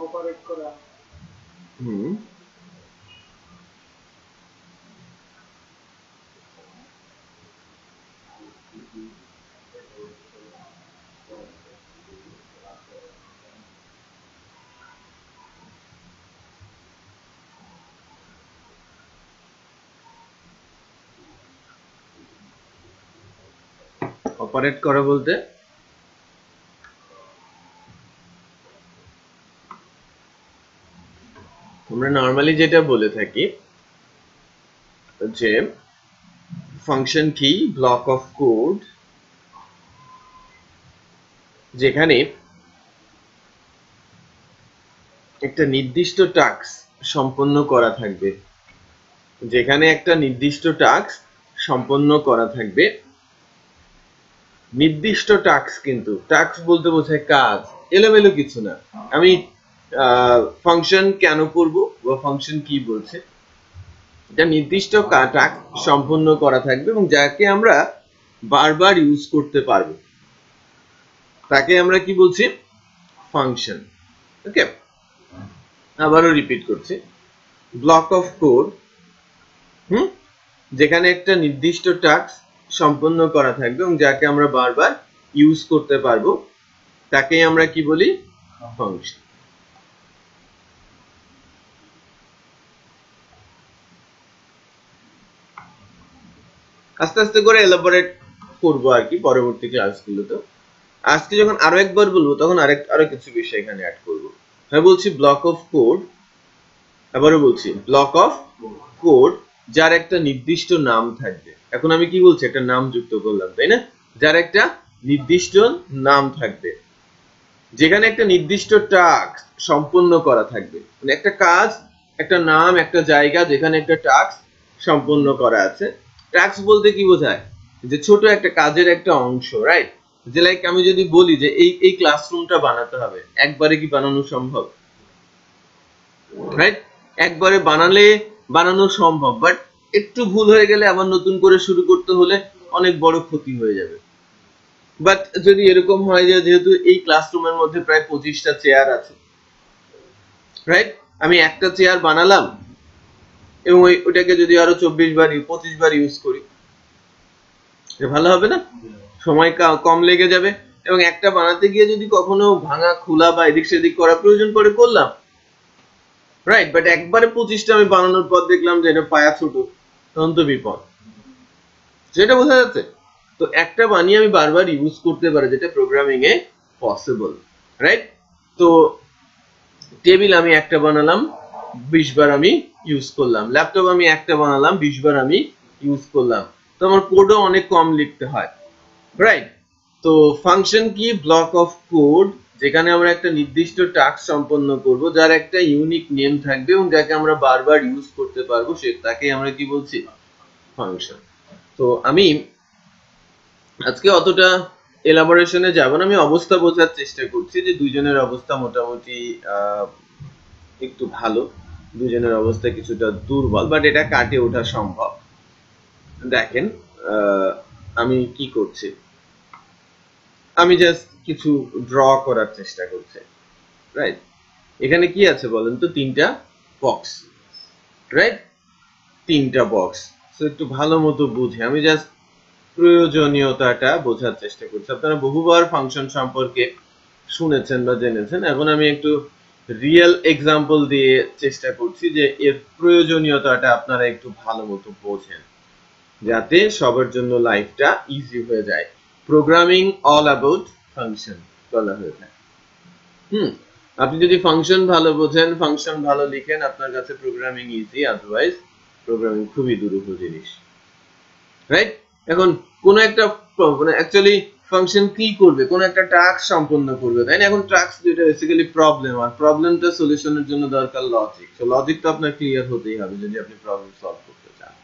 অপারেট করা। অপারেট করা বলতে আমরা নরমালি যেটা বলে থাকি যে ফাংশন কি ব্লক অফ কোড যেখানে একটা নির্দিষ্ট টাস্ক সম্পন্ন করা থাকবে, যেখানে একটা নির্দিষ্ট টাস্ক সম্পন্ন করা থাকবে। নির্দিষ্ট টাস্ক, কিন্তু টাস্ক বলতে বোঝায় কাজ, এলোমেলো কিছু না। আমি ফাংশন কেন করব বা ফাংশন কি বলছে, এটা নির্দিষ্ট টাস্ক সম্পন্ন করা থাকবে এবং যাকে আমরা বারবার ইউজ করতে পারবো তাকে আমরা কি বলছি, ফাংশন। ওকে, আবারও রিপিট করছি, ব্লক অফ কোড যেখানে একটা নির্দিষ্ট টাস্ক সম্পন্ন করা থাকবে এবং যাকে আমরা বারবার ইউজ করতে পারবো তাকেই আমরা কি বলি, ফাংশন। আস্তে আস্তে করে এলাবোরেট করবো আর কি পরবর্তী ক্লাসগুলোতে। আজকে যখন আরো একবার বলবো তখন আরো কিছু বিষয় এখানে অ্যাড করবো। আমি বলছি ব্লক অফ কোড, আবারও বলছি ব্লক অফ কোড যার একটা নির্দিষ্ট নাম থাকবে। এখন আমি কি বলছি, একটা নাম যুক্ত করলাম, তাই না? যার একটা নির্দিষ্ট নাম থাকবে, যেখানে একটা নির্দিষ্ট টাস্ক সম্পন্ন করা থাকবে, মানে একটা কাজ, একটা নাম, একটা জায়গা যেখানে একটা টাস্ক সম্পন্ন করা আছে। টাস্ক বলতে কি বোঝায়, যে ছোট একটা কাজের একটা অংশ, রাইট? যে লাইক আমি যদি বলি যে এই ক্লাসরুমটা বানাতে হবে, একবারে কি বানানো সম্ভব, রাইট? একবারে বানানো সম্ভব, বাট একটু ভুল হয়ে গেলে আবার নতুন করে শুরু করতে হলে অনেক বড় ক্ষতি হয়ে যাবে। বাট যদি এরকম হয় যে যেহেতু এই ক্লাসরুমের মধ্যে প্রায় 25টা চেয়ার আছে, রাইট? আমি একটা চেয়ার বানালাম এবং ওইটাকে যদি আরো 25 বার ইউজ করি, ভালো হবে না? সময় কম লেগে যাবে এবং একটা বানাতে গিয়ে যদি কখনো ভাঙা খোলা বা এদিক সেদিক করা প্রয়োজন পড়ে করলাম, রাইট? বাট একবারে 25টা আমি বানানোর পর দেখলাম যে এটা পায়া ছোট, তখন তো বিপদ। যেটা বোঝা যাচ্ছে? তো একটা বানিয়ে আমি বারবার ইউজ করতে পারি, যেটা প্রোগ্রামিং এ পসিবল, রাইট? তো টেবিল আমি একটা বানালাম, 20 বার আমি ইউজ করলাম। ল্যাপটপ আমি একটা বানালাম, 20 বার আমি ইউজ করলাম। তো আমার কোডও অনেক কম লিখতে হয়, রাইট? তো ফাংশন কি, ব্লক অফ কোড যেখানে আমরা একটা নির্দিষ্ট টাস্ক সম্পন্ন করব, যার একটা ইউনিক নেম থাকবে এবং যাকে আমরা বারবার ইউজ করতে পারবো, তাকে আমরা কি বলছি, ফাংশন। তো আমি আজকে অতটা এলাবোরেশনে যাব না, আমি অবস্থা বোঝার চেষ্টা করছি যে দুইজনের অবস্থা মোটামুটি একটু ভালো, দুজনের অবস্থা কিছুটা দুর্বল, বাট এটা কাটিয়ে ওঠা সম্ভব। দেখেন আমি কি করছি, আমি জাস্ট কিছু ড্র করার চেষ্টা করছি, রাইট? এখানে কি আছে বলেন তো, তিনটা বক্স, রাইট? তিনটা বক্স। তো একটু ভালো মতো বুঝে আমি জাস্ট প্রয়োজনীয়তাটা বোঝার চেষ্টা করছি। আপনারা বহুবার ফাংশন সম্পর্কে শুনেছেন বা জেনেছেন, এখন আমি একটু রিয়েল এক্সাম্পল দিয়ে চেষ্টা করছি যে এর প্রয়োজনীয়তাটা আপনারা একটু ভালো মতো বোঝেন, যাতে সবার জন্য লাইফটা ইজি হয়ে যায়। প্রোগ্রামিং অল অ্যাবাউট ফাংশন বলা হয়ে থাকে। আপনি যদি ফাংশন ভালো বোঝেন, ফাংশন ভালো লিখেন, আপনার কাছে প্রোগ্রামিং ইজি, আদারওয়াইজ প্রোগ্রামিং খুবই দুরূহ জিনিস, রাইট? এখন কোন একটা মানে অ্যাকচুয়ালি ফাংশন কি করবে, কোন একটা টাস্ক সম্পন্ন করবে, তাই না? এখন টাস্ক যেটা বেসিক্যালি প্রবলেম, আর প্রবলেমটা সলিউশনের জন্য দরকার লজিক। তো লজিক তো আপনার ক্লিয়ার হতেই হবে যদি আপনি প্রবলেম সলভ করতে চান।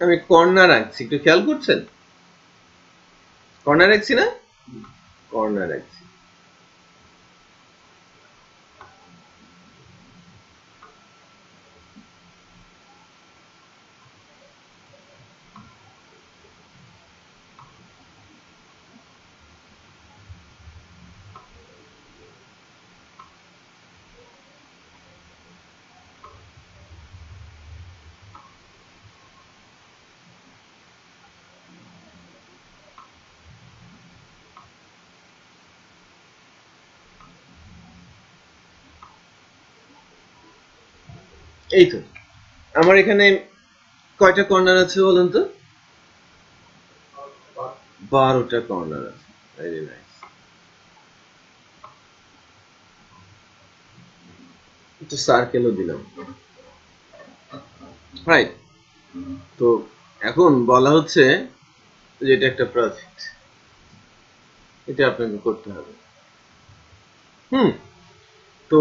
আমি কর্নার রাখছি, একটু খেয়াল করছেন? কর্নার রাখছি না, কর্নার রাখছি। এই তো আমার এখানে কয়টা কর্নার আছে বলুন তো? 12টা কর্নার আছে। Very nice. একটু সার্কেলও দিলাম, রাইট। তো এখন বলা হচ্ছে যে এটা একটা প্রজেক্ট, এটা আপনাকে করতে হবে। তো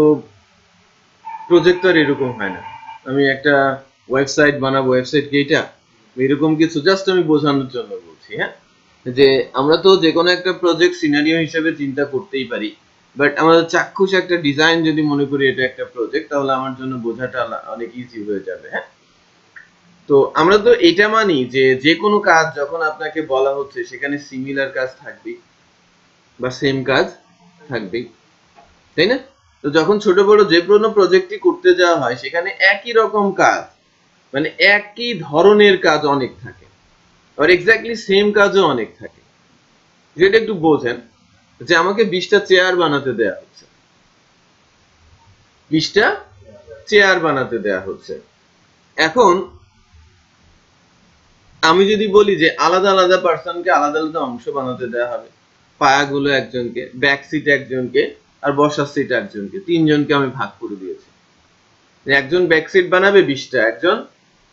প্রজেক্ট আর এরকম হয় না আমি একটা ওয়েবসাইট বানাবো, ওয়েবসাইট কি এটা এরকম কিছু, জাস্ট আমি বোঝানোর জন্য বলছি। হ্যাঁ, যে আমরা তো যে কোনো একটা প্রজেক্ট সিনারিও হিসেবে চিন্তা করতেই পারি, বাট আমাদের চাক্ষুষ একটা ডিজাইন যদি মনে করি এটা একটা প্রজেক্ট, তাহলে আমার জন্য বোঝাটা অনেক ইজি হয়ে যাবে। হ্যাঁ, তো আমরা তো এটা মানি যে যে কোনো কাজ যখন আপনাকে বলা হচ্ছে সেখানে সিমিলার কাজ থাকবে বা সেম কাজ থাকবে, তাই না? তো যখন ছোট বড় যে কোনো প্রজেক্টই করতে যাওয়া হয় সেখানে একই রকম কাজ, মানে একই ধরনের কাজ অনেক থাকে, আর এক্স্যাক্টলি সেম কাজও অনেক থাকে। যেটা একটু বোঝেন যে আমাকে 20টা চেয়ার বানাতে দেয়া হচ্ছে, 20টা চেয়ার বানাতে দেয়া হচ্ছে। এখন আমি যদি বলি যে আলাদা আলাদা পার্সনকে আলাদা আলাদা অংশ বানাতে দেওয়া হবে, পায়াগুলো একজনকে, ব্যাক সিট একজনকে, আর বসার সিট একজনকে, 3জনকে আমি ভাগ করে দিয়েছি। একজন ব্যাক সিট বানাবে 20টা, একজন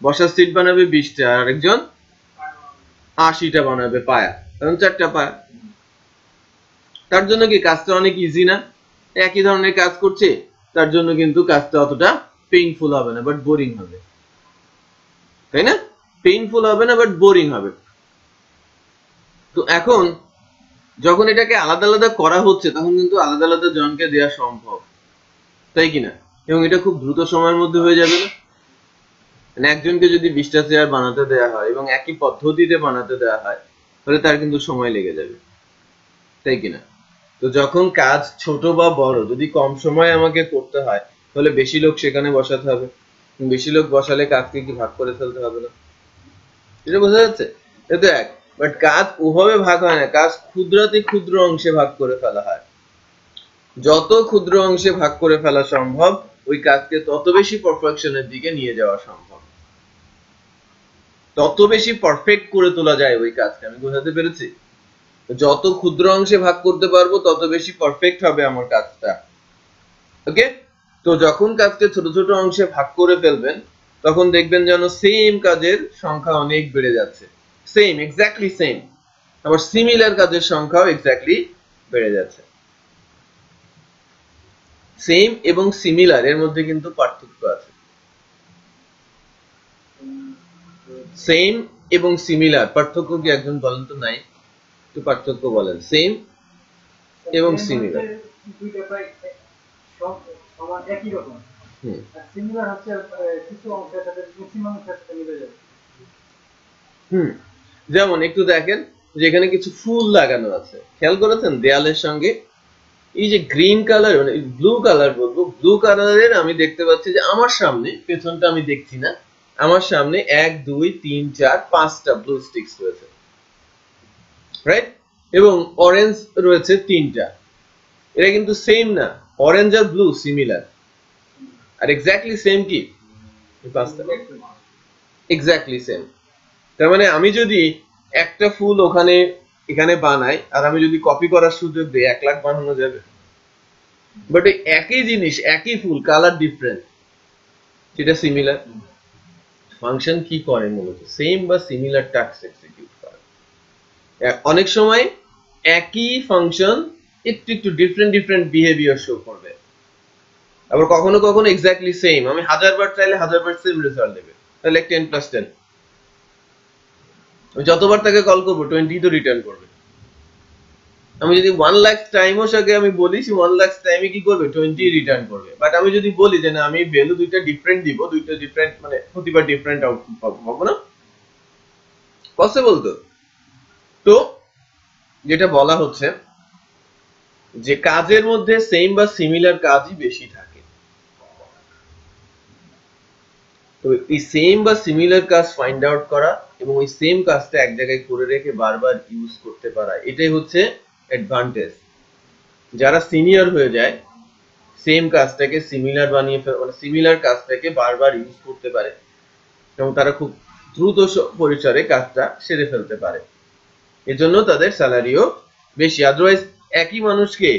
বসার সিট বানাবে 20টা, আর একজন 80টা বানাবে পায়া, কারণ 4টা পায়া। তার জন্য কি কাজটা অনেক ইজি না? একই ধরনের কাজ করছে, তার জন্য কিন্তু কাজটা অতটা পেইনফুল হবে না, বাট বোরিং হবে, তাই না? পেইনফুল হবে না, বাট বোরিং হবে। তো এখন যখন এটাকে আলাদা আলাদা করা হচ্ছে তখন কিন্তু আলাদা আলাদা জনকে দেওয়া সম্ভব, তাই কিনা? এবং এটা খুব দ্রুত সময়ের মধ্যে হয়ে যাবে না? মানে একজনকে যদি 20টা চেয়ার বানাতে দেওয়া হয় এবং একই পদ্ধতিতে বানাতে দেওয়া হয়, তাহলে তার কিন্তু সময় লেগে যাবে, তাই কিনা? তো যখন কাজ ছোট বা বড় যদি কম সময়ে আমাকে করতে হয়, তাহলে বেশি লোক সেখানে বসাতে হবে, বেশি লোক বসালে কাজকে কি ভাগ করে ফেলতে হবে না? এটা বোঝা যাচ্ছে? এটা এক। বাট কাজ ওভাবে ভাগ হয় না, কাজ ক্ষুদ্রাতি ক্ষুদ্র অংশে ভাগ করে ফেলা হয়। যত ক্ষুদ্র অংশে ভাগ করে ফেলা সম্ভব ওই কাজকে তত বেশি পারফেকশনের দিকে নিয়ে যাওয়া সম্ভব, তত বেশি পারফেক্ট করে তোলা যায় ওই কাজকে। আমি বোঝাতে পেরেছি? যত ক্ষুদ্র অংশে ভাগ করতে পারবো তত বেশি পারফেক্ট হবে আমার কাজটা। ওকে, তো যখন কাজকে ছোট ছোট অংশে ভাগ করে ফেলবেন তখন দেখবেন যেন সেম কাজের সংখ্যা অনেক বেড়ে যাচ্ছে, সেম এক্স্যাক্টলি সেম, আবার সিমিলার কাজের সংখ্যাও এক্স্যাক্টলি বেড়ে যাচ্ছে। সেম এবং সিমিলার এর মধ্যে কিন্তু পার্থক্য আছে। সেম এবং সিমিলার পার্থক্য কি একজন বলেন তো? নাই, একটু পার্থক্য বলেন। সেম এবং সিমিলার দুইটা প্রায় সমান একই রকম, আর সিমিলার হচ্ছে কিছু অংশের সাথে ম্যাক্সিমাম অংশের সাথে মিলে যায়। যেমন একটু দেখেন যেখানে কিছু ফুল লাগানো আছে, খেয়াল করেছেন দেয়ালের সঙ্গে? এই যে গ্রিন কালার, মানে ব্লু কালার বলবো, ব্লু কালারের আমি দেখতে পাচ্ছি যে আমার সামনে, পেছনটা আমি দেখছি না, আমার সামনে 1 2 3 4 5টা ব্লু স্টিকস রয়েছে, রাইট? এবং অরেঞ্জ রয়েছে 3টা। এটা কিন্তু সেম না, অরেঞ্জ আর ব্লু সিমিলার, আর এক্স্যাক্টলি সেম কি 5টা এক্স্যাক্টলি সেম। তার মানে আমি যদি একটা ফুল ওখানে এখানে বানাই আর আমি যদি কপি করার সুযোগ দিই 1 লাখ বানানো যাবে, বাট একই জিনিস একই ফুল কালার ডিফারেন্ট, সেটা সিমিলার। ফাংশন কি করে মূলত সেম বা সিমিলার টাস্ক এক্সিকিউট করে। অনেক সময় একই ফাংশন একটু একটু ডিফারেন্ট ডিফারেন্ট বিহেভিয়ার শো করবে, আবার কখনো কখনো এক্স্যাক্টলি সেম, আমি 1000 বার চাইলে 1000 বার সেম রেজাল্ট দেবে, তাহলে 10 + 10, আমি যতবার তাকে কল করবো 20 তো রিটার্ন করবে। আমি যদি 1 লাখ টাইমও সাথে আমি বলি, 1 লাখ টাইমে কি করবে 20 রিটার্ন করবে। বাট আমি যদি বলি যে না আমি ভ্যালু দুইটা ডিফারেন্ট দিব, দুইটা ডিফারেন্ট মানে প্রতিবার ডিফারেন্ট আউটপুট পাবো, হবে না? পসিবল তো? তো যেটা বলা হচ্ছে যে কাজের মধ্যে সেম বা সিমিলার কাজই বেশি থাকে। তো এই সেম বা সিমিলার কাজ ফাইন্ড আউট করা এবং ওই সেম কাজটা এক জায়গায় করে রেখে বারবার ইউজ করতে পারা, এটাই হচ্ছে অ্যাডভান্টেজ। যারা সিনিয়র হয়ে যায় সেম কাজটাকে সিমিলার বানিয়ে মানে সিমিলার কাজটাকে বারবার ইউজ করতে পারে এবং তারা খুব দ্রুত পরিসরে কাজটা সেরে ফেলতে পারে, এজন্য তাদের স্যালারিও বেশি। আদারওয়াইজ একই মানুষকে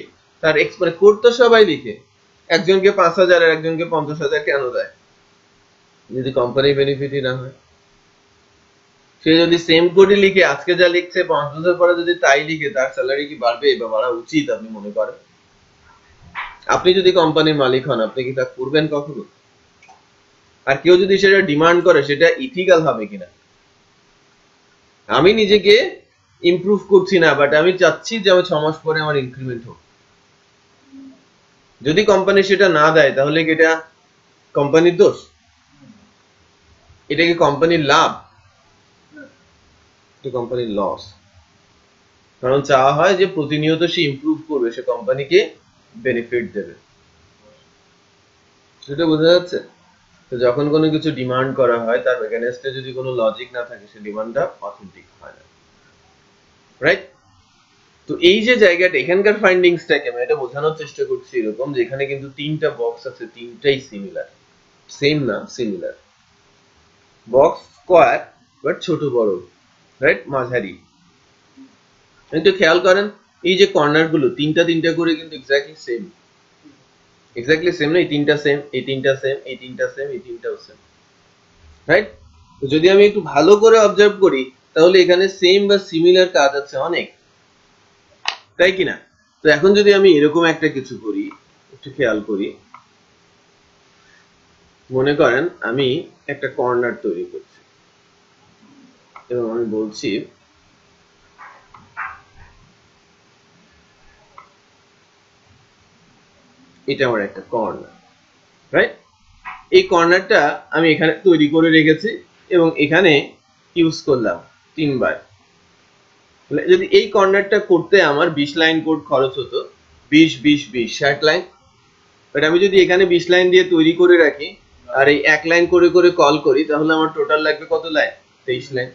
তার মানে কোড তো সবাই লিখে, একজনকে 5,000 আর একজনকে 50,000 কেন দেয় যদি কোম্পানি বেনিফিটই না হয়? সে যদি সেম কোডই লিখে আজকে যা লিখছে 5 বছর পরে যদি তাই লিখে, তার স্যালারি কি বাড়বে বা বাড়া উচিত আপনি মনে করেন? আপনি যদি কোম্পানির মালিক হন আপনি কি তা করবেন কখনো? আর কেউ যদি সেটা ডিমান্ড করে সেটা ইথিক্যাল হবে কিনা? আমি নিজেকে ইমপ্রুভ করছি না, বাট আমি চাচ্ছি যে আমার 6 মাস পরে আমার ইনক্রিমেন্ট হোক। যদি কোম্পানি সেটা না দেয় তাহলে কি এটা কোম্পানির দোষ? এটা কি কোম্পানির লাভ? এটা কোম্পানির লস। কারণ চাওয়া হয় যে প্রতিনিয়ত সে ইমপ্রুভ করবে, সে কোম্পানিকে বেনিফিট দেবে। সেটা বোঝা যাচ্ছে? তো যখন কোনো কিছু ডিমান্ড করা হয় তার এগেইনস্টে যদি কোনো লজিক না থাকে সে ডিমান্ডটা অথেন্টিক হয় না, রাইট? তো এই যে জায়গাটা, এখানকার ফাইন্ডিংসটাকে আমি এটা বোঝানোর চেষ্টা করছি এরকম যে এখানে কিন্তু 3টা বক্স আছে, 3টাই সিমিলার, সেম না সিমিলার। বক্স স্কোয়ার বাট ছোট বড়, রাইট, মাঝারি। কিন্তু খেয়াল করেন এই যে কর্নার গুলো 3টা করে কিন্তু এক্স্যাক্টলি সেম, এক্স্যাক্টলি সেম না, এই 3টা সেম, এই 3টা সেম, এই 3টা সেম, এই 3টাও সেম, রাইট? তো যদি আমি একটু ভালো করে অবজার্ভ করি তাহলে এখানে সেম বা সিমিলার কাজ আছে অনেক, তাই কিনা? তো এখন যদি আমি এরকম একটা কিছু করি, একটু খেয়াল করি, মনে করেন আমি একটা কর্নার তৈরি করছি এবং আমি বলছি এটা আমার একটা কর্নার, রাইট? এই কর্নারটা আমি এখানে তৈরি করে রেখেছি এবং এখানে ইউজ করলাম 3 বার। যদি এই কর্নারটা করতে আমার 20 লাইন কোড খরচ হতো, 20 20 20 60 লাইন, বাট আমি যদি এখানে 20 লাইন দিয়ে তৈরি করে রাখি আর এই 1 লাইন করে করে কল করি তাহলে আমার টোটাল লাগবে কত লাইন? 23 লাইন।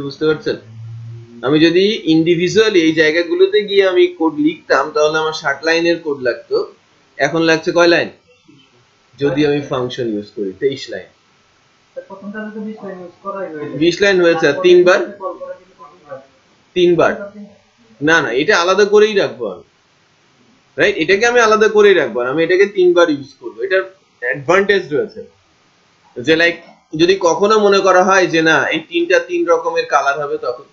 বুঝতে পারছেন? আমি যদি ইন্ডিভিজুয়ালি এই জায়গাগুলোতে গিয়ে আমি কোড লিখতাম তাহলে আমার 60 লাইনের কোড লাগতো, এখন লাগছে কয় লাইন? যদি আমি ফাংশন ইউজ করি 23 লাইন। 20 লাইন হয়েছে 3 বার, 3 বার না না, এটা আলাদা করেই রাখবো আমি, রাইট? এটাকে আমি আলাদা করেই রাখবো, আমি এটাকে 3 বার ইউজ করবো। এটার অ্যাডভান্টেজ রয়েছে যে লাইক যদি কখনো মনে করা হয় যে না এই 3টা 3 রকমের কালার হবে তখন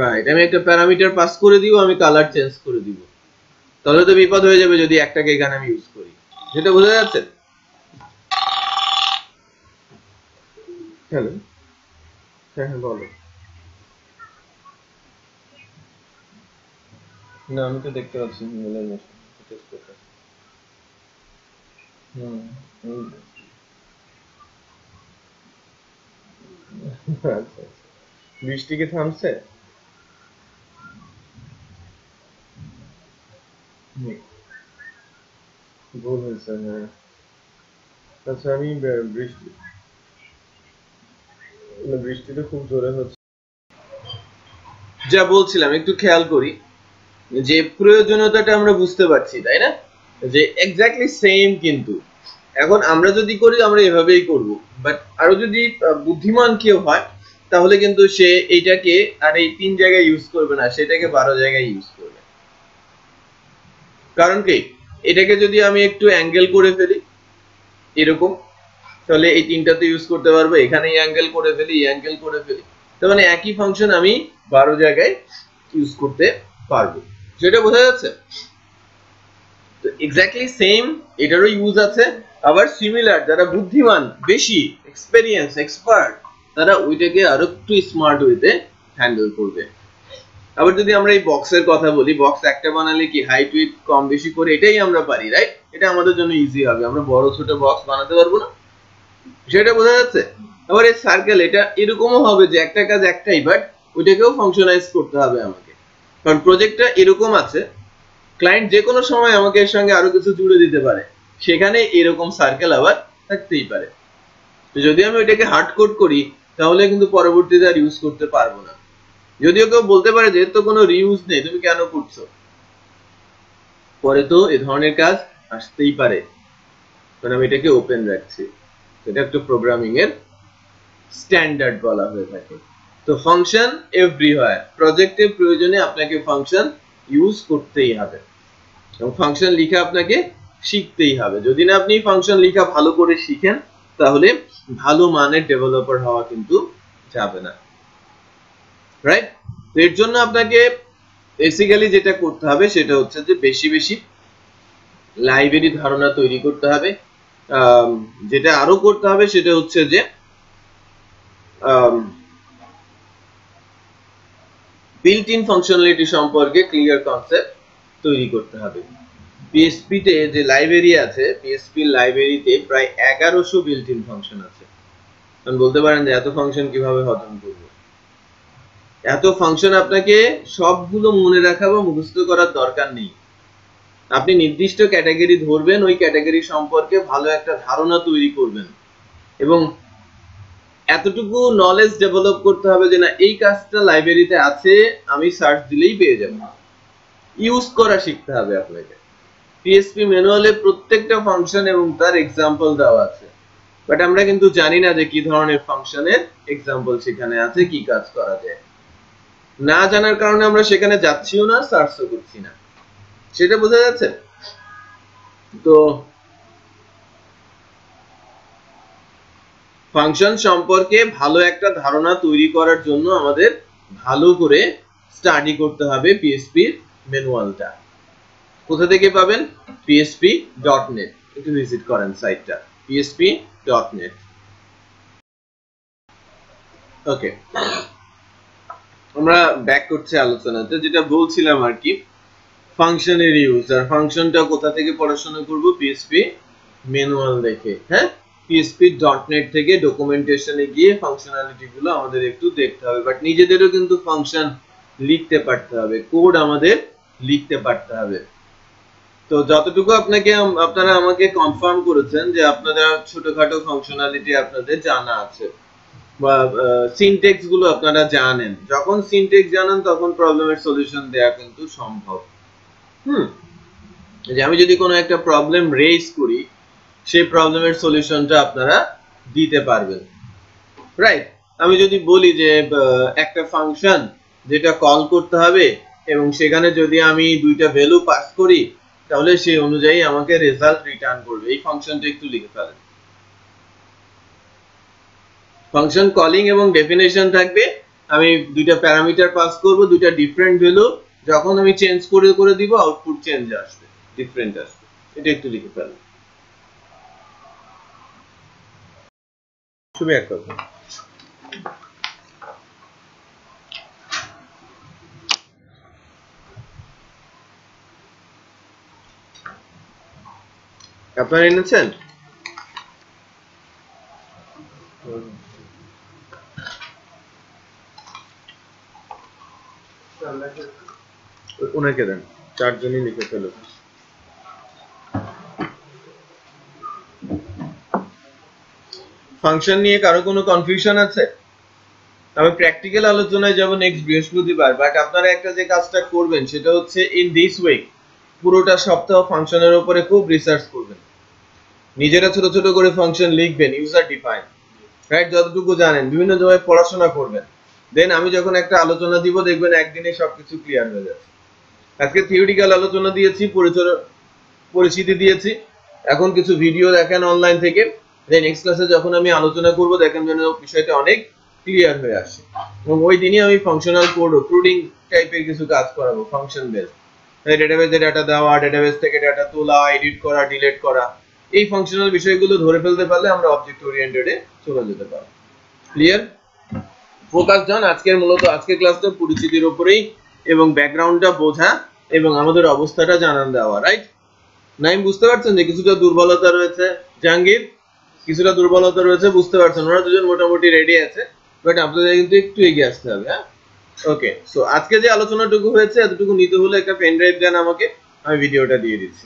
রাইট, আমি একটা প্যারামিটার পাস করে দিব, আমি কালার চেঞ্জ করে দিব, তাহলে তো বিপদ হয়ে যাবে যদি একটাকে এখানে আমি ইউজ করি। সেটা বোঝা যাচ্ছে? হ্যালো, হ্যাঁ হ্যাঁ বলো। না আমি তো দেখতে পাচ্ছি ইমেলের মেসেজ টেস্ট করতে। আচ্ছা, বৃষ্টি কি থামছে? ভুল হয়েছে, হ্যাঁ। আচ্ছা আমি বৃষ্টিটা খুব জোরে হচ্ছে। যা বলছিলাম একটু খেয়াল করি যে প্রয়োজনীয়তাটা আমরা বুঝতে পারছি, তাই না? যে এক্স্যাক্টলি সেম, কিন্তু এখন আমরা যদি করি আমরা এভাবেই করব, বাট আরো যদি বুদ্ধিমান কেউ হয় তাহলে কিন্তু সে এইটাকে আর এই 3 জায়গায় ইউজ করবে না, সেটাকে 12 জায়গায় ইউজ করবে। কারণ কি, এটাকে যদি আমি একটু অ্যাঙ্গেল করে ফেলি এরকম, তাহলে এই 3টাতে ইউজ করতে পারবো, এখানে অ্যাঙ্গেল করে ফেলি, অ্যাঙ্গেল করে ফেলি, তার মানে একই ফাংশন আমি 12 জায়গায় ইউজ করতে পারবো। সেটা বোঝা যাচ্ছে? তো এক্স্যাক্টলি সেম, এটারও ইউজ আছে, আবার সিমিলার যারা বুদ্ধিমান, বেশি এক্সপেরিয়েন্স, এক্সপার্ট, তারা ওইটাকে আরো একটু স্মার্ট ওয়েতে হ্যান্ডেল করবে। আবার যদি আমরা এই বক্সের কথা বলি, বক্স একটা বানালে কি হাইট উইডথ কম বেশি করে এটাই আমরা পারি, রাইট? এটা আমাদের জন্য ইজি হবে, আমরা বড় ছোট বক্স বানাতে পারবো না, সেটা বোঝা যাচ্ছে? আবার এই সার্কেল এটা এরকমও হবে যে একটা কাজ একটাই, বাট ওইটাকেও ফাংশনালাইজ করতে হবে আমাকে, কারণ প্রজেক্টটা এরকম আছে, ক্লায়েন্ট যে কোনো সময় আমাকে এর সঙ্গে আরো কিছু জুড়ে দিতে পারে, সেখানে এরকম সার্কেল আবার থাকতেই পারে। তো যদি আমি ওইটাকে হার্ড কোড করি তাহলে কিন্তু পরবর্তীতে আর ইউজ করতে পারবো না, যদিও কেউ বলতে পারে যে তো কোনো রিউজ নেই, তুমি কেন করছো, পরে তো এই ধরনের কাজ আসতেই পারে, কারণ আমি এটাকে ওপেন রাখছি। এটা একটা প্রোগ্রামিং এর স্ট্যান্ডার্ড বলা হয়ে থাকে। তো ফাংশন এভরিওয়্যার, প্রজেক্টের প্রয়োজনে আপনাকে ফাংশন ইউজ করতেই হবে এবং ফাংশন লেখা আপনাকে শিখতেই হবে। যদি না আপনি ফাংশন লেখা ভালো করে শিখেন তাহলে ভালো মানের ডেভেলপার হওয়া কিন্তু যাবে না, রাইট? এর জন্য আপনাকে বেসিক্যালি যেটা করতে হবে সেটা হচ্ছে যে বেশি বেশি লাইব্রেরি ধারণা তৈরি করতে হবে। যেটা আরো করতে হবে সেটা হচ্ছে যে বিল্ট ইন ফাংশনালিটি সম্পর্কে ক্লিয়ার কনসেপ্ট তৈরি করতে হবে। পিএসপি তে যে লাইব্রেরি আছে, পিএসপি লাইব্রেরিতে প্রায় 1100 বিল্ট ইন ফাংশন আছে। আপনি বলতে পারেন যে এত ফাংশন কিভাবে হজম করব? এত ফাংশন আপনাকে সবগুলো মনে রাখা বা মুখস্থ করার দরকার নেই। আপনি নির্দিষ্ট ক্যাটাগরি ধরবেন, ওই ক্যাটাগরি সম্পর্কে ভালো একটা ধারণা তৈরি করবেন এবং এতটুকু নলেজ ডেভেলপ করতে হবে যে না এই কাজটা লাইব্রেরিতে আছে, আমি সার্চ দিলেই পেয়ে যাব। ইউজ করা শিখতে হবে আপনাকে। পিএসপি ম্যানুয়ালে প্রত্যেকটা ফাংশন এবং তার এক্সাম্পল দেওয়া আছে, বাট আমরা কিন্তু জানি না যে কি ধরনের ফাংশনের এক্সাম্পল সেখানে আছে, কি কাজ করা যায়। না জানার কারণে আমরা সেখানে যাচ্ছিও না, সার্চও করছি না, সেটা বোঝা যাচ্ছে? তো ফাংশন সম্পর্কে ভালো একটা ধারণা তৈরি করার জন্য আমাদের ভালো করে স্টাডি করতে হবে পিএসপি ম্যানুয়ালটা। কোথা থেকে পাবেন? php.net, একটু ভিজিট করেন সাইটটা php.net। ওকে, আমরা ব্যাক করছি আলোচনাতে, যেটা বলছিলাম আর কি, ফাংশনের ইউজ। আর ফাংশনটা কোথা থেকে পড়াশোনা করব? পিএসপি ম্যানুয়াল দেখে। হ্যাঁ, php.net থেকে ডকুমেন্টেশনে গিয়ে ফাংশনালিটি গুলো আমাদের একটু দেখতে হবে, বাট নিজেদেরও কিন্তু ফাংশন লিখতে পারতে হবে, কোড আমাদের লিখতে পারতে হবে। তো যতটুকু আপনারা আমাকে কনফার্ম করেছেন যে আপনারা ছোটখাটো ফাংশনালিটি আপনাদের জানা আছে বা সিনট্যাক্স গুলো আপনারা জানেন। যখন সিনট্যাক্স জানেন তখন প্রবলেমের সলিউশন দেয়া কিন্তু সম্ভব। যে আমি যদি কোনো একটা প্রবলেম রেজ করি, সেই প্রবলেমের সলিউশনটা আপনারা দিতে পারবেন, রাইট? আমি যদি বলি যে একটা ফাংশন যেটা কল করতে হবে এবং সেখানে যদি আমি দুইটা ভ্যালু পাস করি তাহলে সেই অনুযায়ী আমাকে রেজাল্ট রিটার্ন করবে, এই ফাংশনটা একটু লিখে ফেলেন। ফাংশন কলিং এবং ডেফিনেশন থাকবে, আমি দুইটা প্যারামিটার পাস করব, দুইটা ডিফারেন্ট ভ্যালু, যখন আমি চেঞ্জ করে দিব আউটপুট চেঞ্জ আসবে, ডিফারেন্ট আসবে, এটা একটু লিখে ফেলেন। খুবই এক কথা। আপনারা এনেছেন? ওনাকে দেন, চারজনই লিখে ফেলো। ফাংশন নিয়ে কারো কোনো কনফিউশন আছে? আমি প্র্যাকটিক্যাল আলোচনায় যাব নেক্সট বৃহস্পতিবার, বাট আপনারা একটা যে কাজটা করবেন সেটা হচ্ছে ইন দিস উইক পুরোটা সপ্তাহ ফাংশনের উপরে খুব রিসার্চ করবেন, নিজেরা ছোট ছোট করে ফাংশন লিখবেন, ইউজার ডিফাইন, রাইট? যতটুকু জানেন বিভিন্ন জায়গায় পড়াশোনা করবেন, দেন আমি যখন একটা আলোচনা দিব দেখবেন একদিনে সবকিছু ক্লিয়ার হয়ে যাচ্ছে। আজকে থিওরিটিক্যাল আলোচনা দিয়েছি, পরিচিতি দিয়েছি, এখন কিছু ভিডিও দেখেন অনলাইন থেকে, দেন নেক্সট ক্লাসে যখন আমি আলোচনা করব দেখেন যেন বিষয়টা অনেক ক্লিয়ার হয়ে আসে। এবং ওই দিনই আমি ফাংশনাল কোড কোডিং টাইপের কিছু কাজ করাবো, ফাংশন বেস, ডেটাবেসে ডাটা দেওয়া, ডেটাবেস থেকে ডাটা তোলা, এডিট করা, ডিলিট করা, এই ফাংশনাল বিষয়গুলো ধরে ফেলতে পারলে আমরা অবজেক্ট ওরিয়েন্টেডে চলে যেতে পারবো। ক্লিয়ার? ফোকাস ডান। আজকের ক্লাসটা পরিচিতির উপরেই এবং ব্যাকগ্রাউন্ডটা বোঝা এবং আমাদের অবস্থাটা জানান দেওয়া, রাইট? নাইম বুঝতে পারছেন যে কিছুটা দুর্বলতা রয়েছে, জাহাঙ্গীর কিছুটা দুর্বলতা রয়েছে, বুঝতে পারছেন? ওরা দুজন মোটামুটি রেডি আছে, বাট আপনাদের কিন্তু একটু এগিয়ে আসতে হবে। হ্যাঁ, ওকে। সো আজকে যে আলোচনাটুকু হয়েছে এতটুকু নিতে হলে একটা পেন ড্রাইভ দেন আমাকে, আমি ভিডিওটা দিয়ে দিচ্ছি।